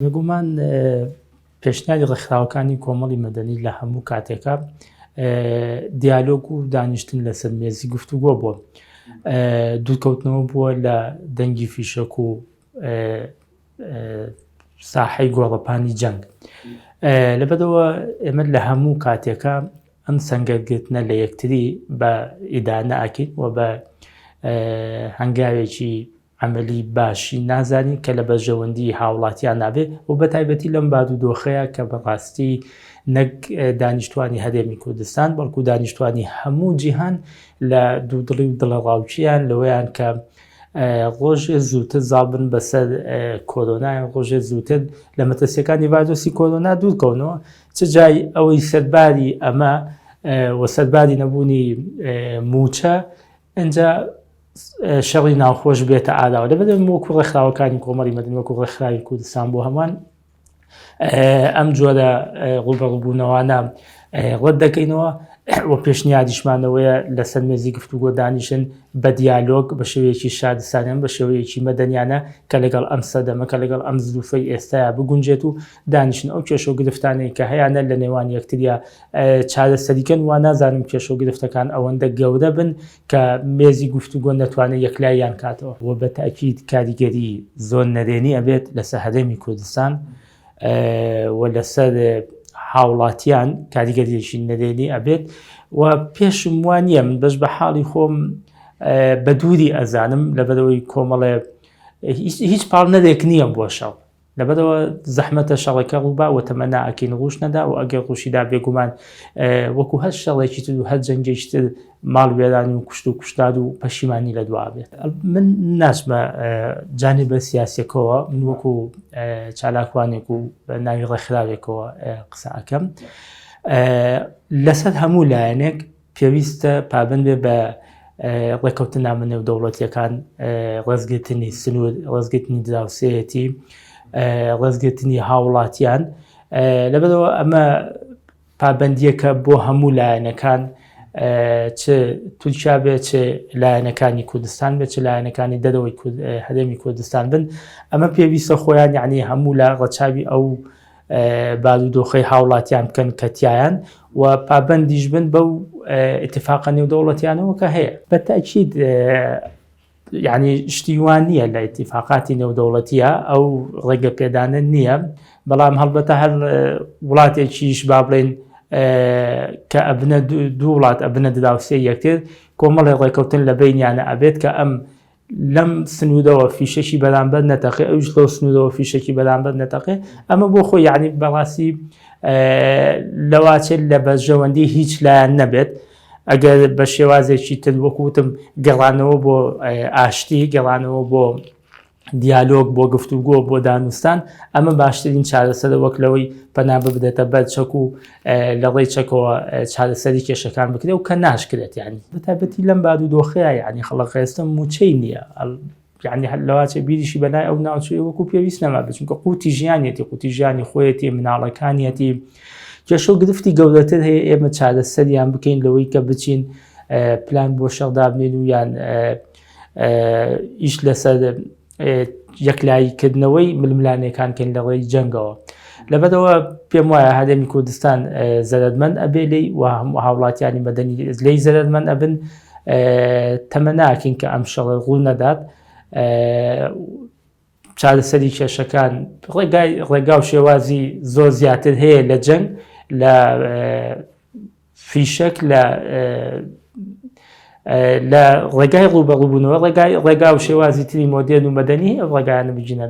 بێگومان پێشنیاری ڕێکخراوەکانی کۆمەڵی مەدەنی لە هەموو کاتێکە دیالۆگ و دانیشتن لەسەر مێزی گفتوگۆ بووە. دوورکەوتنەوە بووە لە دەنگی فیشەک و ساحەی گۆڕەپانی جەنگ. لەبەرەوە ئێمە لە هەموو کاتێکە ئەم سەنگەرگرتنە لە یەکتری بە ئیدانە ئەکەین و بە هەنگاوێکی عملی باشی نازانین کە لە بەرژەوەندی هاوڵاتیان نابێ و بە تایبەتی لەم بادوودۆخەیە کە بەڕاستی نەک دانیشتوانی هەرێمی کوردستان بەڵکو دانیشتوانی هەموو جیهان لە دوودڵی و دڵەڕاوچیان لەوەیان کە ڕۆژێ زووتر زاڵ بن بەسەر کۆرۆنایان، ڕۆژێ زووتر لە مەترسیەکانی ڤایرۆسی کۆرۆنا دوورکەونەوە، چ جای ئەوەی سەرباری ئەمە و سەرباری نەبوونی موچە ئەنجا شەڕی ناوخۆش بێتە ئاراوە. لەبەرەوە وەکو ڕێکخراوەکانی کۆمەڵی مەدەنی وەکو ڕێکخراوی کوردستان بۆ هەمووان ئەم جۆرە ڕوبەڕووبوونەوانە ڕەت دەکەینەوە و پێشنیاریشمانەوەیە لەسەر مێزی گفتوگۆ دانیشن بە دیالۆگ بە شێوەیەکی شادستانیان بە شێوەیەکی مەدەنیانە کە لەگەڵ ئەم سەردەمە کە لەگەڵ ئەم زلوفەی ئێستایا بگونجێت و دانیشن ئەو کێشە و گرفتانەی کە هەیەە لە نێوان یەکتریا چارەسەریکەن و نازانم کێشە و گرفتەکان ئەوەندە گەورە بن کە مێزی گفتوگۆ نەتوانێت یەکلاییان کاتەوە و بە تاکید کاریگەری زۆر نەرێنی ئەبێت لەسەر هەرێمی کوردستان و لەسەر هاوڵاتیان کاریگەریەکی نەرێنی ئەبێت و پێشم وانە من بەش بە حاڵی خۆم بە دووری ئەزانم لەبەرەوەی کۆمەڵێ هیچ پاڵ نەرێک نییە بۆ شەڕ، لەبەرەوە زەحمەتە شەڕێکە ڕووبا و تەمەنا ئەکەین ڕوش نەدا و ئەگەر ڕوشیدا بێگومان وەکو هەر شەڕێکی تر و هەر جەنگێکی تر ماڵ وێرانی و کوشت و کوشتار و پەشیمانی لە دوا بێت. من ناچمە جانیبە سیاسیەکەوە، من وەکو چالاکوانێک و ناوی ڕێکخراوێکەوە قسە ئەکەم. لەسەر هەموو لایەنێک پێویستە پابند بێ بە ڕێکەوتنا نێودەوڵەتیەکان، ڕێزگرتنی سنوور، ڕێزگرتنی دراوسێتی، ڕێزگرتنی هاوڵاتیان. لەبەرەوە ئەمە پابندیەکە بۆ هەموو لایەنەکان، چ تورکیا بێت، چ لایەنەکانی کوردستان بێت، چ لایەنەکانی دەرەوەی هەرێمی کوردستان بن، ئەمە پێویستە خۆیان یعنی هەموو لە ڕەچاوی ئەو بارودۆخەی هاوڵاتیان بکەن کە تیایان و پابندیش بن بەو ئیتیفاقە نێودەوڵەتیانەوە کە هەیە. بە تاکید یعنی شتیوان نییە لە ئیتیفاقاتی نێودەوڵەتیە ئەو ڕێگە پێدانە نییە، بەڵام هەڵبەتە هەر وڵاتێکیش با بڵێن کە ئەبنە دوو وڵات ئەبنە دراوسێ یەکتر کۆمەڵی ڕێکەوتن لە بینیانە ئەبێت کە ئەم لەم سنوودەوە فیشەکی بەرامبەر نەتەقێ ئەوش لەو سنوودەوە فیشەکی بەرامبەر نەتەقێ. ئەمە بۆ خۆی یعنی بەڕاستی لەواچێت لە بەرژەوەندی هیچ لایەن نەبێت، ئەگەر بە شێوازێکی تر وەکوتم گەڕانەوە بۆ ئاشتی، گەڕانەوە بۆ دیالۆگ، بۆ گفتوگۆ، بۆ دانوستان، ئەمە باشترین چارەسەرە وەک لەوەی پەنا ببدێتە بەر چەک و لە ڕێی چەکەوە چارەسەری کێشەکان بکرێت و کە ناشکرێت. یعنی بەتایبەتی لەم بارودۆخەیە یعنی خەڵق ئێستا موچەی نییە، یعنی لەواچێ بیریشی بەلای ئەو ناوچەی وەکو پێویست نەما بێت، چونکە قوتی ژیانێتی، قوتی ژیانی خۆیەتی، مناڵەکانیەتی، کێشە و گرفتی گەورەتر هەیە. ئێمە چارەسەریان بکەین لەوەی کە بچین پلان بۆ شەڕدابنێن و یان ئیش لەسەر یەکلاییکردنەوەی ململانەکان کەین لە ڕێی جەنگەوە. لەبەرەوە پێم وایە هەرێمی کوردستان زەرمەند ئەبێ لێی و هاوڵاتیانی مەدەنی لێی زەرمەند ئەبن، تەمەناکەین کە ئەم شەڕە ڕوو نەدات. چارەسەری کێشەکان ڕێگا و شێوازی زۆر زیاتر هەیە لە جەنگ، لە فیشەک، لە ڕێگای ڕوبەڕووبوونەوە، ڕێگا و شێوازی تری مۆدێرن و مەدەنی ئەو ڕێگایانە بگینە.